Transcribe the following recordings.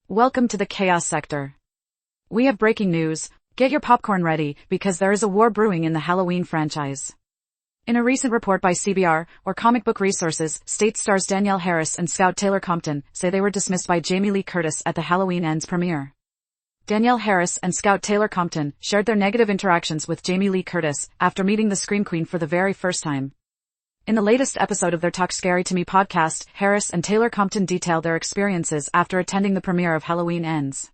Welcome to the Chaos Sector. We have breaking news. Get your popcorn ready, because there is a war brewing in the Halloween franchise. In a recent report by CBR, or Comic Book Resources, state stars Danielle Harris and Scout Taylor Compton say they were dismissed by Jamie Lee Curtis at the Halloween Ends premiere. Danielle Harris and Scout Taylor Compton shared their negative interactions with Jamie Lee Curtis after meeting the Scream Queen for the very first time. In the latest episode of their Talk Scary to Me podcast, Harris and Taylor Compton detail their experiences after attending the premiere of Halloween Ends.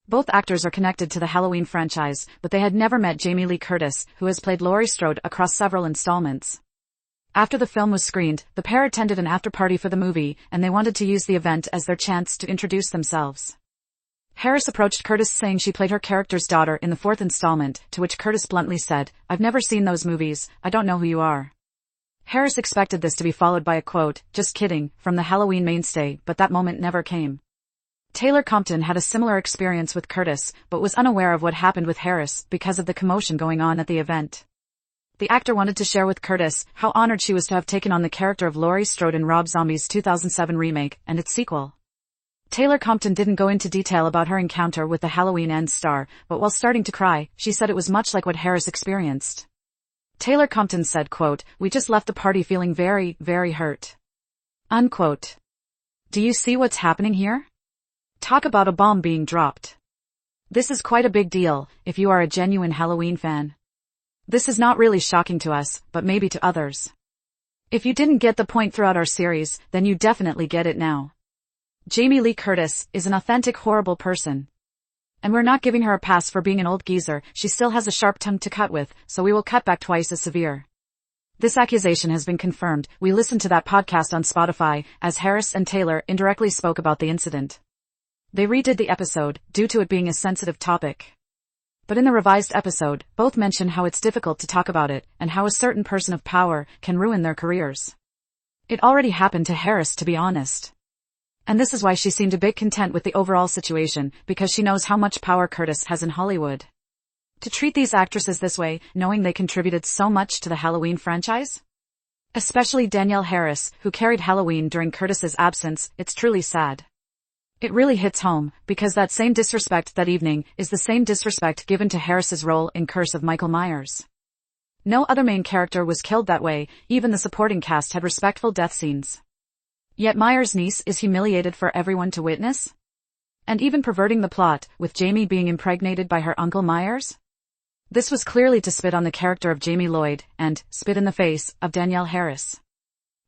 Both actors are connected to the Halloween franchise, but they had never met Jamie Lee Curtis, who has played Laurie Strode across several installments. After the film was screened, the pair attended an after-party for the movie, and they wanted to use the event as their chance to introduce themselves. Harris approached Curtis saying she played her character's daughter in the fourth installment, to which Curtis bluntly said, "I've never seen those movies, I don't know who you are." Harris expected this to be followed by a quote, "Just kidding," from the Halloween mainstay, but that moment never came. Taylor Compton had a similar experience with Curtis, but was unaware of what happened with Harris because of the commotion going on at the event. The actor wanted to share with Curtis how honored she was to have taken on the character of Laurie Strode in Rob Zombie's 2007 remake and its sequel. Taylor Compton didn't go into detail about her encounter with the Halloween Ends star, but while starting to cry, she said it was much like what Harris experienced. Taylor Compton said, quote, "We just left the party feeling very, very hurt." Unquote. Do you see what's happening here? Talk about a bomb being dropped. This is quite a big deal, if you are a genuine Halloween fan. This is not really shocking to us, but maybe to others. If you didn't get the point throughout our series, then you definitely get it now. Jamie Lee Curtis is an authentic horrible person. And we're not giving her a pass for being an old geezer, she still has a sharp tongue to cut with, so we will cut back twice as severe. This accusation has been confirmed. We listened to that podcast on Spotify, as Harris and Taylor indirectly spoke about the incident. They redid the episode, due to it being a sensitive topic. But in the revised episode, both mention how it's difficult to talk about it, and how a certain person of power can ruin their careers. It already happened to Harris, to be honest. And this is why she seemed a bit content with the overall situation, because she knows how much power Curtis has in Hollywood. To treat these actresses this way, knowing they contributed so much to the Halloween franchise? Especially Danielle Harris, who carried Halloween during Curtis's absence, it's truly sad. It really hits home, because that same disrespect that evening is the same disrespect given to Harris's role in Curse of Michael Myers. No other main character was killed that way, even the supporting cast had respectful death scenes. Yet Myers' niece is humiliated for everyone to witness? And even perverting the plot, with Jamie being impregnated by her uncle Myers? This was clearly to spit on the character of Jamie Lloyd, and spit in the face of Danielle Harris.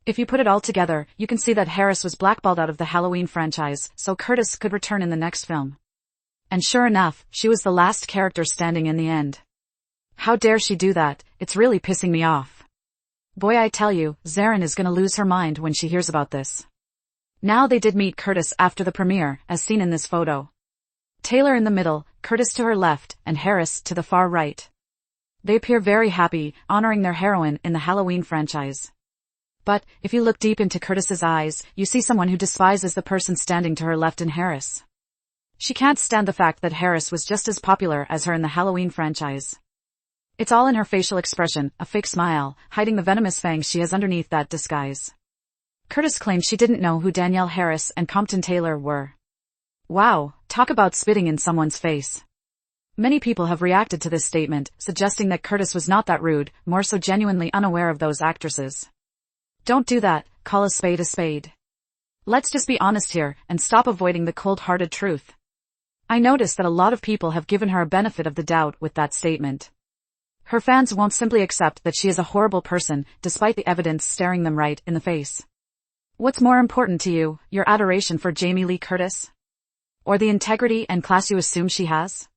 If you put it all together, you can see that Harris was blackballed out of the Halloween franchise, so Curtis could return in the next film. And sure enough, she was the last character standing in the end. How dare she do that? It's really pissing me off. Boy, I tell you, Zarin is gonna lose her mind when she hears about this. Now they did meet Curtis after the premiere, as seen in this photo. Taylor in the middle, Curtis to her left, and Harris to the far right. They appear very happy, honoring their heroine in the Halloween franchise. But, if you look deep into Curtis's eyes, you see someone who despises the person standing to her left in Harris. She can't stand the fact that Harris was just as popular as her in the Halloween franchise. It's all in her facial expression, a fake smile, hiding the venomous fangs she has underneath that disguise. Curtis claimed she didn't know who Danielle Harris and Compton Taylor were. Wow, talk about spitting in someone's face. Many people have reacted to this statement, suggesting that Curtis was not that rude, more so genuinely unaware of those actresses. Don't do that, call a spade a spade. Let's just be honest here, and stop avoiding the cold-hearted truth. I noticed that a lot of people have given her a benefit of the doubt with that statement. Her fans won't simply accept that she is a horrible person, despite the evidence staring them right in the face. What's more important to you, your adoration for Jamie Lee Curtis? Or the integrity and class you assume she has?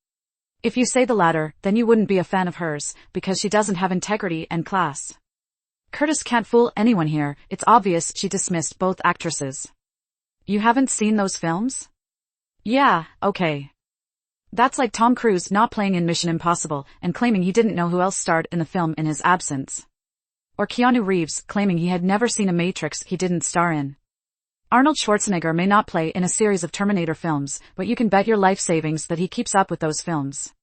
If you say the latter, then you wouldn't be a fan of hers, because she doesn't have integrity and class. Curtis can't fool anyone here, it's obvious she dismissed both actresses. You haven't seen those films? Yeah, okay. That's like Tom Cruise not playing in Mission Impossible and claiming he didn't know who else starred in the film in his absence. Or Keanu Reeves claiming he had never seen a Matrix he didn't star in. Arnold Schwarzenegger may not play in a series of Terminator films, but you can bet your life savings that he keeps up with those films.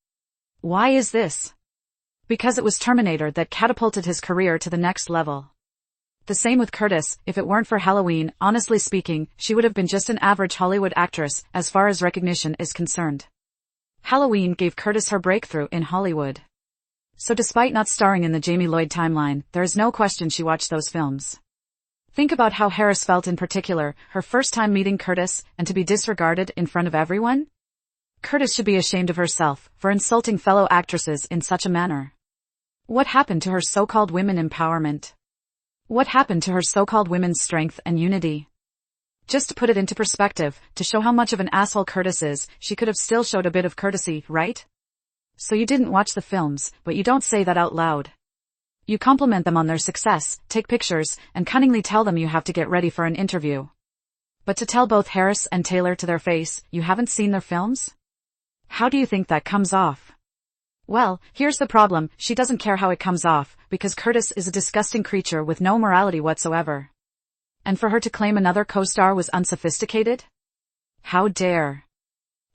Why is this? Because it was Terminator that catapulted his career to the next level. The same with Curtis. If it weren't for Halloween, honestly speaking, she would have been just an average Hollywood actress as far as recognition is concerned. Halloween gave Curtis her breakthrough in Hollywood. So despite not starring in the Jamie Lloyd timeline, there is no question she watched those films. Think about how Harris felt in particular, her first time meeting Curtis, and to be disregarded in front of everyone? Curtis should be ashamed of herself for insulting fellow actresses in such a manner. What happened to her so-called women empowerment? What happened to her so-called women's strength and unity? Just to put it into perspective, to show how much of an asshole Curtis is, she could have still showed a bit of courtesy, right? So you didn't watch the films, but you don't say that out loud. You compliment them on their success, take pictures, and cunningly tell them you have to get ready for an interview. But to tell both Harris and Taylor to their face, you haven't seen their films? How do you think that comes off? Well, here's the problem, she doesn't care how it comes off, because Curtis is a disgusting creature with no morality whatsoever. And for her to claim another co-star was unsophisticated? How dare.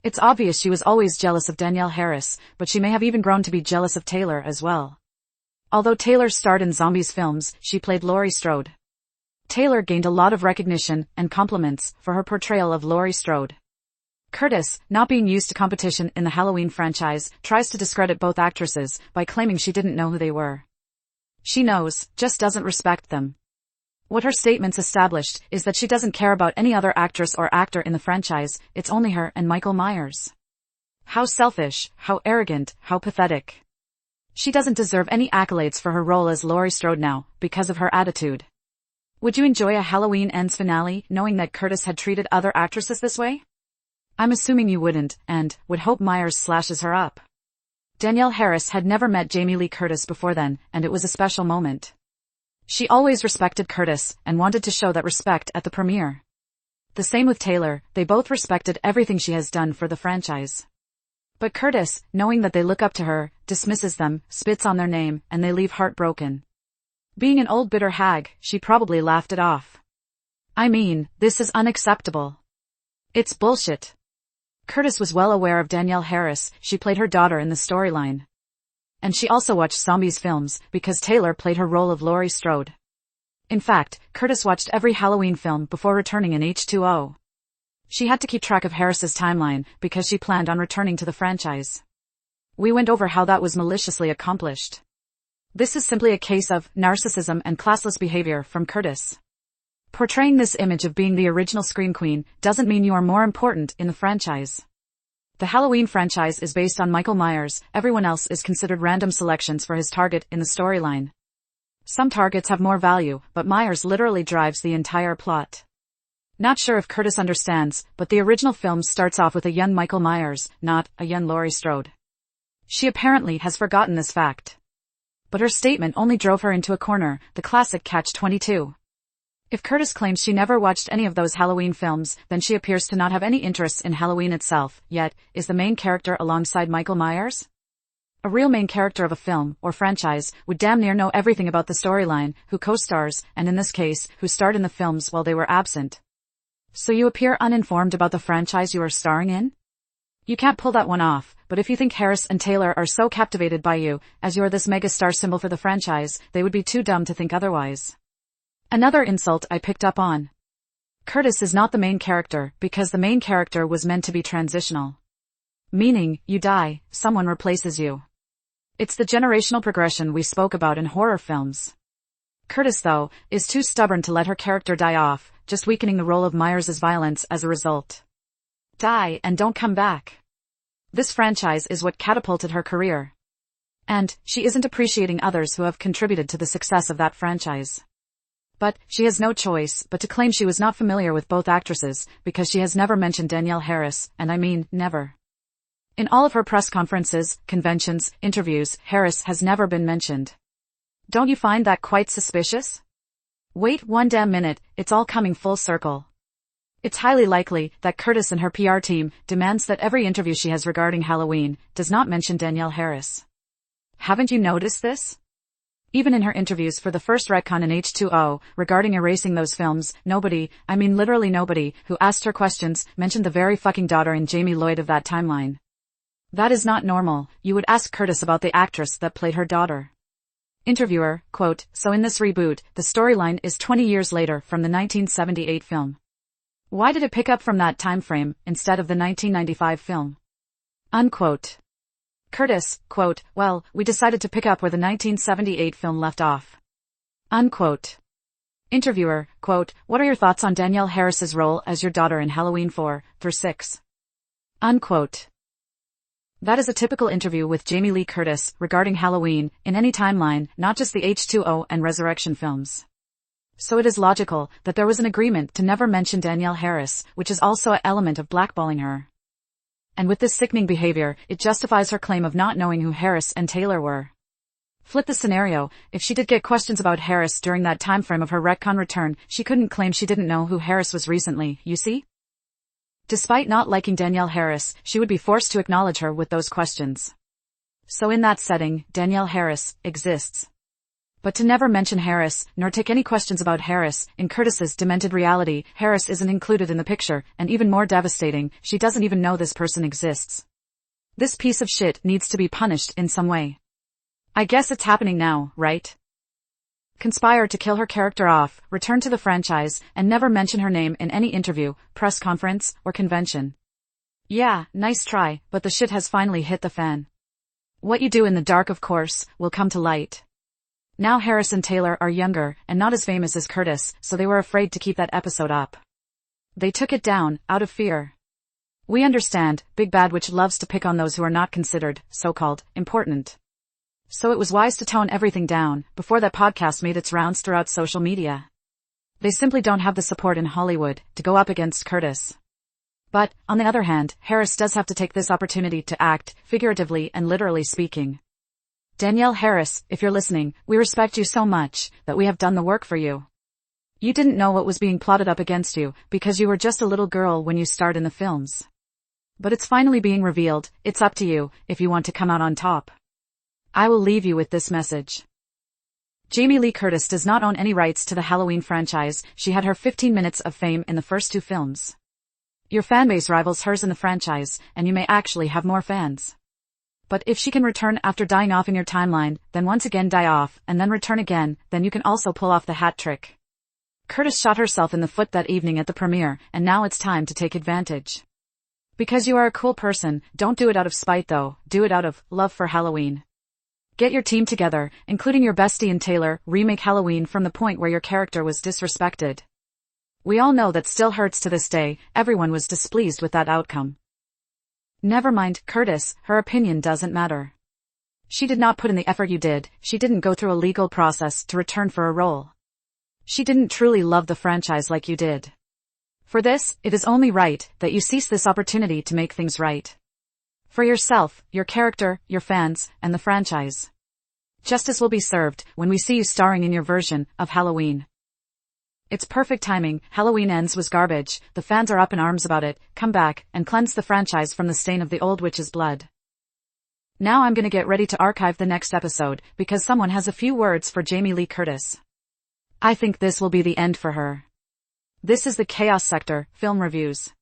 It's obvious she was always jealous of Danielle Harris, but she may have even grown to be jealous of Taylor as well. Although Taylor starred in Zombies films, she played Laurie Strode. Taylor gained a lot of recognition and compliments for her portrayal of Laurie Strode. Curtis, not being used to competition in the Halloween franchise, tries to discredit both actresses by claiming she didn't know who they were. She knows, just doesn't respect them. What her statements established is that she doesn't care about any other actress or actor in the franchise, it's only her and Michael Myers. How selfish, how arrogant, how pathetic. She doesn't deserve any accolades for her role as Laurie Strode now, because of her attitude. Would you enjoy a Halloween Ends finale knowing that Curtis had treated other actresses this way? I'm assuming you wouldn't, and would hope Myers slashes her up. Danielle Harris had never met Jamie Lee Curtis before then, and it was a special moment. She always respected Curtis, and wanted to show that respect at the premiere. The same with Taylor, they both respected everything she has done for the franchise. But Curtis, knowing that they look up to her, dismisses them, spits on their name, and they leave heartbroken. Being an old bitter hag, she probably laughed it off. I mean, this is unacceptable. It's bullshit. Curtis was well aware of Danielle Harris, she played her daughter in the storyline. And she also watched Zombies films, because Taylor played her role of Laurie Strode. In fact, Curtis watched every Halloween film before returning in H2O. She had to keep track of Harris's timeline, because she planned on returning to the franchise. We went over how that was maliciously accomplished. This is simply a case of narcissism and classless behavior from Curtis. Portraying this image of being the original Scream Queen doesn't mean you are more important in the franchise. The Halloween franchise is based on Michael Myers, everyone else is considered random selections for his target in the storyline. Some targets have more value, but Myers literally drives the entire plot. Not sure if Curtis understands, but the original film starts off with a young Michael Myers, not a young Laurie Strode. She apparently has forgotten this fact. But her statement only drove her into a corner, the classic catch-22. If Curtis claims she never watched any of those Halloween films, then she appears to not have any interest in Halloween itself, yet, is the main character alongside Michael Myers? A real main character of a film, or franchise, would damn near know everything about the storyline, who co-stars, and in this case, who starred in the films while they were absent. So you appear uninformed about the franchise you are starring in? You can't pull that one off, but if you think Harris and Taylor are so captivated by you, as you are this megastar symbol for the franchise, they would be too dumb to think otherwise. Another insult I picked up on. Curtis is not the main character, because the main character was meant to be transitional. Meaning, you die, someone replaces you. It's the generational progression we spoke about in horror films. Curtis, though, is too stubborn to let her character die off, just weakening the role of Myers' violence as a result. Die and don't come back. This franchise is what catapulted her career. And, she isn't appreciating others who have contributed to the success of that franchise. But, she has no choice but to claim she was not familiar with both actresses, because she has never mentioned Danielle Harris, and I mean, never. In all of her press conferences, conventions, interviews, Harris has never been mentioned. Don't you find that quite suspicious? Wait one damn minute, it's all coming full circle. It's highly likely that Curtis and her PR team demands that every interview she has regarding Halloween does not mention Danielle Harris. Haven't you noticed this? Even in her interviews for the first retcon in H2O, regarding erasing those films, nobody, I mean literally nobody, who asked her questions, mentioned the very fucking daughter in Jamie Lloyd of that timeline. That is not normal. You would ask Curtis about the actress that played her daughter. Interviewer, quote, so in this reboot, the storyline is 20 years later from the 1978 film. Why did it pick up from that time frame instead of the 1995 film? Unquote. Curtis, quote, well, we decided to pick up where the 1978 film left off. Unquote. Interviewer, quote, what are your thoughts on Danielle Harris's role as your daughter in Halloween 4-6? Unquote. That is a typical interview with Jamie Lee Curtis regarding Halloween in any timeline, not just the H2O and Resurrection films. So it is logical that there was an agreement to never mention Danielle Harris, which is also an element of blackballing her. And with this sickening behavior, it justifies her claim of not knowing who Harris and Taylor were. Flip the scenario, if she did get questions about Harris during that time frame of her retcon return, she couldn't claim she didn't know who Harris was recently, you see? Despite not liking Danielle Harris, she would be forced to acknowledge her with those questions. So in that setting, Danielle Harris exists. But to never mention Harris, nor take any questions about Harris, in Curtis's demented reality, Harris isn't included in the picture, and even more devastating, she doesn't even know this person exists. This piece of shit needs to be punished in some way. I guess it's happening now, right? Conspire to kill her character off, return to the franchise, and never mention her name in any interview, press conference, or convention. Yeah, nice try, but the shit has finally hit the fan. What you do in the dark, of course, will come to light. Now Harris and Taylor are younger, and not as famous as Curtis, so they were afraid to keep that episode up. They took it down, out of fear. We understand, Big Bad Witch loves to pick on those who are not considered, so-called, important. So it was wise to tone everything down, before that podcast made its rounds throughout social media. They simply don't have the support in Hollywood, to go up against Curtis. But, on the other hand, Harris does have to take this opportunity to act, figuratively and literally speaking. Danielle Harris, if you're listening, we respect you so much, that we have done the work for you. You didn't know what was being plotted up against you, because you were just a little girl when you starred in the films. But it's finally being revealed, it's up to you, if you want to come out on top. I will leave you with this message. Jamie Lee Curtis does not own any rights to the Halloween franchise, she had her 15 minutes of fame in the first 2 films. Your fanbase rivals hers in the franchise, and you may actually have more fans. But if she can return after dying off in your timeline, then once again die off, and then return again, then you can also pull off the hat trick. Curtis shot herself in the foot that evening at the premiere, and now it's time to take advantage. Because you are a cool person, don't do it out of spite though, do it out of love for Halloween. Get your team together, including your bestie and Taylor, remake Halloween from the point where your character was disrespected. We all know that still hurts to this day, everyone was displeased with that outcome. Never mind, Curtis, her opinion doesn't matter. She did not put in the effort you did, she didn't go through a legal process to return for a role. She didn't truly love the franchise like you did. For this, it is only right that you seize this opportunity to make things right. For yourself, your character, your fans, and the franchise. Justice will be served when we see you starring in your version of Halloween. It's perfect timing, Halloween Ends was garbage, the fans are up in arms about it, come back, and cleanse the franchise from the stain of the old witch's blood. Now I'm gonna get ready to archive the next episode, because someone has a few words for Jamie Lee Curtis. I think this will be the end for her. This is the Chaos Sector, Film Reviews.